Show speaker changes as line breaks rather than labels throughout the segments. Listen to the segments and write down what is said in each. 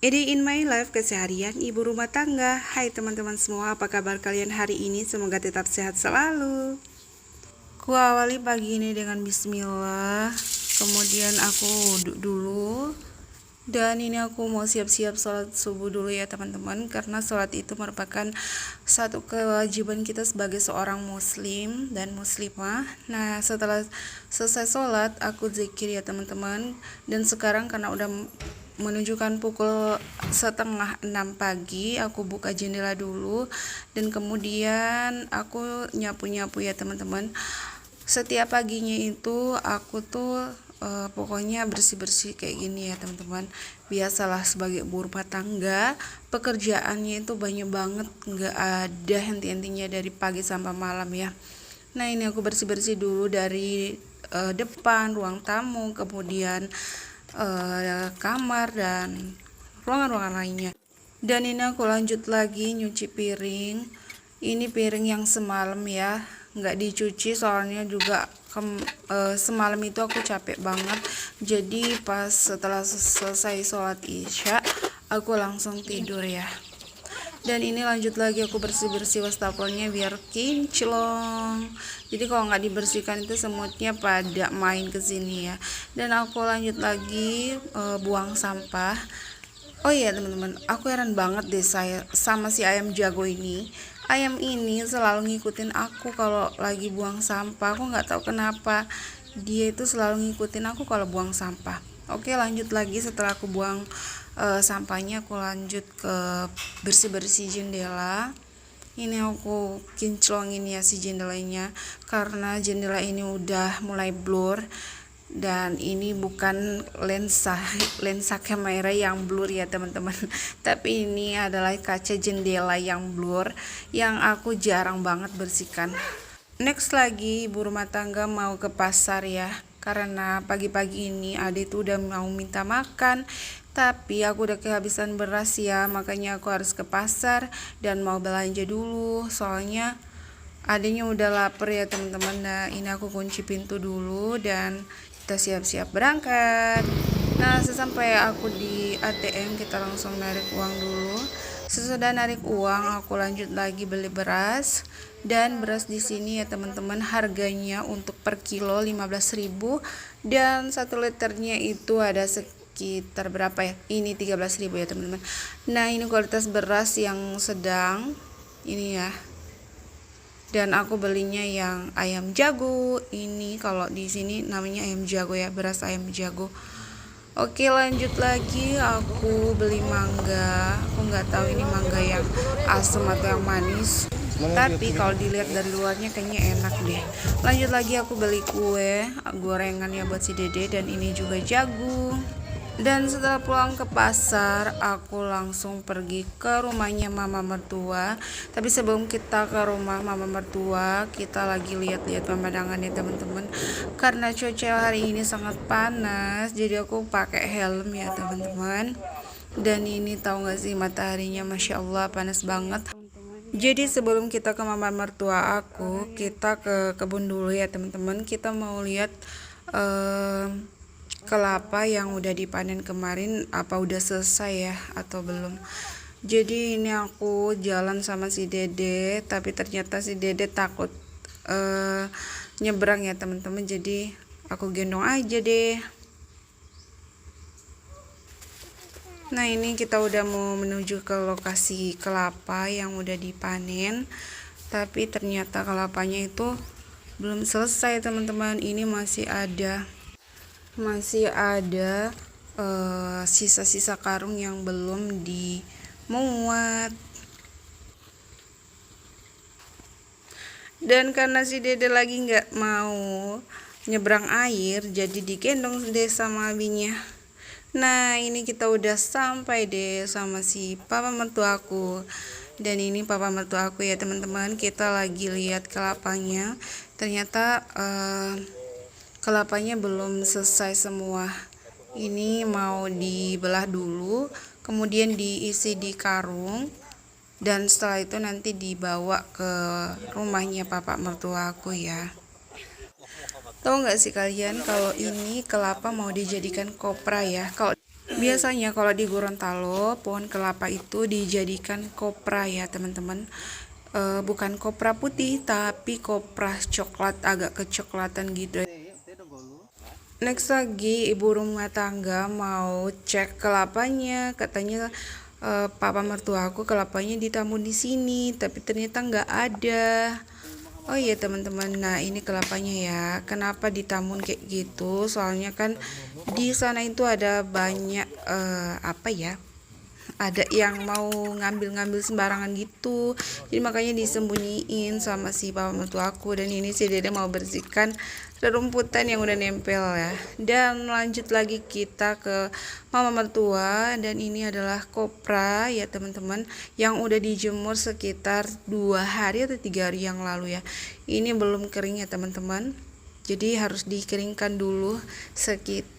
A day in my life, keseharian ibu rumah tangga. Hai teman-teman semua, apa kabar kalian hari ini? Semoga tetap sehat selalu. Ku awali pagi ini dengan bismillah. Kemudian aku wudhu dulu. Dan ini aku mau siap-siap sholat subuh dulu ya teman-teman. Karena sholat itu merupakan satu kewajiban kita sebagai seorang muslim dan muslimah. Nah, setelah selesai sholat, aku zikir ya teman-teman. Dan sekarang karena udah menunjukkan pukul setengah 6 pagi, aku buka jendela dulu. Dan kemudian aku nyapu-nyapu ya teman-teman. Setiap paginya itu aku tuh pokoknya bersih-bersih kayak gini ya teman-teman. Biasalah sebagai ibu rumah tangga, pekerjaannya itu banyak banget, nggak ada henti-hentinya dari pagi sampai malam ya. Nah, ini aku bersih-bersih dulu dari depan ruang tamu, kemudian kamar dan ruangan-ruangan lainnya. Dan ini aku lanjut lagi nyuci piring. Ini piring yang semalam ya, nggak dicuci soalnya juga semalam itu aku capek banget. Jadi pas setelah selesai sholat isya, aku langsung tidur ya. Dan ini lanjut lagi aku bersih-bersih wastafelnya biar kinclong. Jadi kalau nggak dibersihkan itu semutnya pada main ke sini ya. Dan aku lanjut lagi buang sampah. Oh iya teman-teman, aku heran banget deh saya sama si ayam jago ini. Ayam ini selalu ngikutin aku kalau lagi buang sampah. Aku nggak tahu kenapa dia itu selalu ngikutin aku kalau buang sampah. Oke, lanjut lagi setelah aku buang sampahnya, aku lanjut ke bersih-bersih jendela. Ini aku kinclongin ya si jendelanya karena jendela ini udah mulai blur. Dan ini bukan lensa kamera yang blur ya teman-teman, tapi ini adalah kaca jendela yang blur yang aku jarang banget bersihkan. Next lagi ibu rumah tangga mau ke pasar ya, karena pagi-pagi ini Ade tuh udah mau minta makan, tapi aku udah kehabisan beras ya, makanya aku harus ke pasar dan mau belanja dulu soalnya adanya udah lapar ya teman-teman. Nah, ini aku kunci pintu dulu dan kita siap-siap berangkat. Nah, sesampai aku di ATM, kita langsung narik uang dulu. Sesudah narik uang, aku lanjut lagi beli beras. Dan beras di sini ya teman-teman, harganya untuk per kilo 15.000 dan 1 liternya itu ada sekitar berapa ya? Ini 13.000 ya teman-teman. Nah, ini kualitas beras yang sedang ini ya. Dan aku belinya yang ayam jago. Ini kalau di sini namanya ayam jago ya, beras ayam jago. Oke, lanjut lagi aku beli mangga. Aku nggak tahu ini mangga yang asam atau yang manis, tapi kalau dilihat dari luarnya kayaknya enak deh. Lanjut lagi aku beli kue gorengan ya buat si Dede, dan ini juga jagung. Dan setelah pulang ke pasar, aku langsung pergi ke rumahnya mama mertua. Tapi sebelum kita ke rumah mama mertua, kita lagi lihat-lihat pemandangannya teman-teman. Karena cuaca hari ini sangat panas, jadi aku pakai helm ya teman-teman. Dan ini tahu gak sih, mataharinya masya Allah panas banget. Jadi sebelum kita ke mama mertua aku, kita ke kebun dulu ya teman-teman. Kita mau lihat kelapa yang udah dipanen kemarin apa udah selesai ya atau belum. Jadi ini aku jalan sama si Dede, tapi ternyata si Dede takut nyebrang ya teman-teman, jadi aku gendong aja deh. Nah, ini kita udah mau menuju ke lokasi kelapa yang udah dipanen, tapi ternyata kelapanya itu belum selesai teman-teman. Ini masih ada sisa-sisa karung yang belum dimuat. Dan karena si Dede lagi nggak mau nyebrang air, jadi digendong deh sama abinya. Nah, ini kita udah sampai deh sama si papa mertuaku. Dan ini papa mertuaku ya teman-teman. Kita lagi lihat kelapanya. Ternyata kelapanya belum selesai semua. Ini mau dibelah dulu, kemudian diisi di karung, dan setelah itu nanti dibawa ke rumahnya papa mertua aku ya. Tahu nggak sih kalian kalau ini kelapa mau dijadikan kopra ya? Kalau Biasanya kalau di Gorontalo pohon kelapa itu dijadikan kopra ya teman-teman. Bukan kopra putih tapi kopra coklat, agak kecoklatan gitu. Next lagi ibu rumah tangga mau cek kelapanya, katanya papa mertua aku kelapanya ditamun di sini, tapi ternyata nggak ada. Oh iya teman-teman, nah ini kelapanya ya. Kenapa ditamun kayak gitu? Soalnya kan di sana itu ada banyak apa ya? Ada yang mau ngambil-ngambil sembarangan gitu, jadi makanya disembunyiin sama si papa mertua aku. Dan ini si dede mau bersihkan rerumputan yang udah nempel ya. Dan lanjut lagi kita ke mama mertua, dan ini adalah kopra ya teman-teman, yang udah dijemur sekitar 2 hari atau 3 hari yang lalu ya. Ini belum kering ya teman-teman, jadi harus dikeringkan dulu, sekitar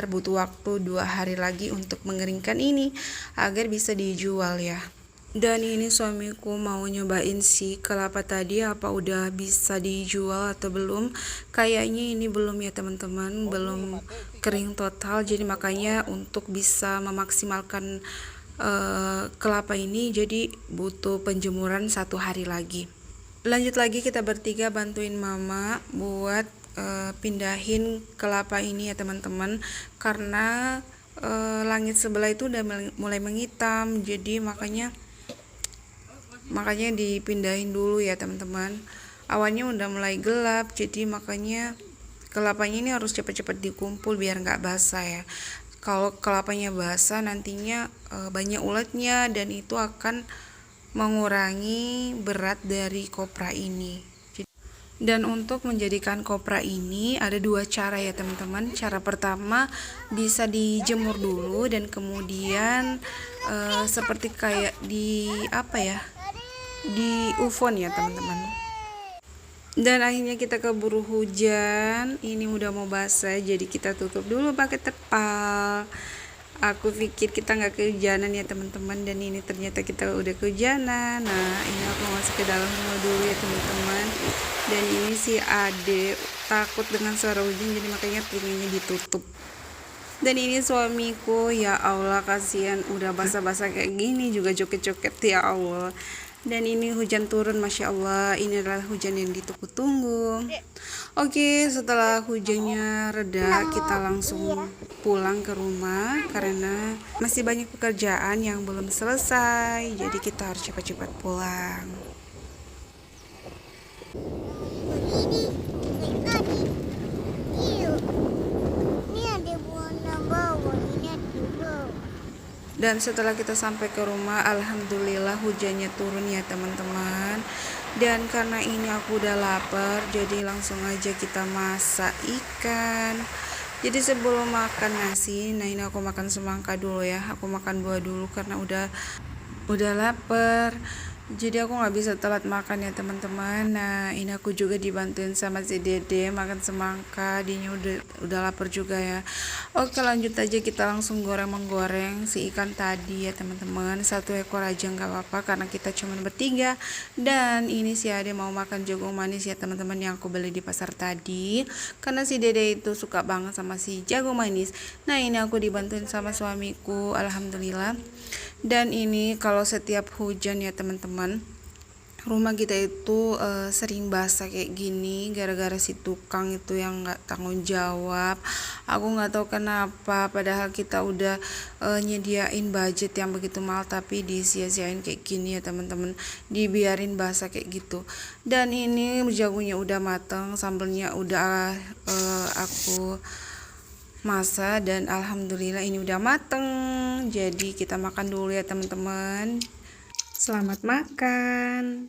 butuh waktu 2 hari lagi untuk mengeringkan ini agar bisa dijual ya. Dan ini suamiku mau nyobain si kelapa tadi, apa udah bisa dijual atau belum. Kayaknya ini belum ya teman-teman, belum kering total, jadi makanya untuk bisa memaksimalkan kelapa ini jadi butuh penjemuran 1 hari lagi. Lanjut lagi kita bertiga bantuin mama buat pindahin kelapa ini ya teman-teman, karena langit sebelah itu udah mulai menghitam, jadi makanya dipindahin dulu ya teman-teman. Awalnya udah mulai gelap, jadi makanya kelapanya ini harus cepat-cepat dikumpul biar nggak basah ya. Kalau kelapanya basah nantinya banyak ulatnya, dan itu akan mengurangi berat dari kopra ini. Dan untuk menjadikan kopra ini ada 2 cara ya teman-teman. Cara pertama bisa dijemur dulu, dan kemudian seperti kayak di apa ya, di oven ya teman-teman. Dan akhirnya kita keburu hujan, ini udah mau basah, jadi kita tutup dulu pakai terpal. Aku pikir kita nggak kehujanan ya teman-teman, dan ini ternyata kita udah kehujanan. Nah ini aku masuk ke dalam rumah dulu ya teman-teman. Dan ini si Ade takut dengan suara hujan, jadi makanya pintunya ditutup. Dan ini suamiku, ya Allah kasihan udah basah-basah kayak gini juga joget-joget ya Allah. Dan ini hujan turun, Masya Allah, ini adalah hujan yang ditunggu-tunggu. Oke, setelah hujannya reda kita langsung pulang ke rumah karena masih banyak pekerjaan yang belum selesai, jadi kita harus cepat-cepat pulang. Dan setelah kita sampai ke rumah, alhamdulillah hujannya turun ya teman-teman. Dan karena ini aku udah lapar, jadi langsung aja kita masak ikan. Jadi sebelum makan nasi, nah ini aku makan semangka dulu ya. Aku makan buah dulu karena udah lapar. Jadi aku nggak bisa telat makan ya teman-teman. Nah ini aku juga dibantuin sama si dede makan semangka, dia udah lapar juga ya. Oke lanjut aja, kita langsung menggoreng si ikan tadi ya teman-teman. 1 ekor aja nggak apa-apa karena kita cuma bertiga. Dan ini si Ade mau makan jagung manis ya teman-teman, yang aku beli di pasar tadi, karena si dede itu suka banget sama si jagung manis. Nah ini aku dibantuin sama suamiku, alhamdulillah. Dan ini kalau setiap hujan ya teman-teman, rumah kita itu sering basah kayak gini gara-gara si tukang itu yang nggak tanggung jawab. Aku nggak tahu kenapa, padahal kita udah nyediain budget yang begitu mahal, tapi disia-siain kayak gini ya teman-teman, dibiarin basah kayak gitu. Dan ini jagungnya udah mateng, sambelnya udah aku masak, dan alhamdulillah ini udah mateng. Jadi kita makan dulu ya teman-teman. Selamat makan.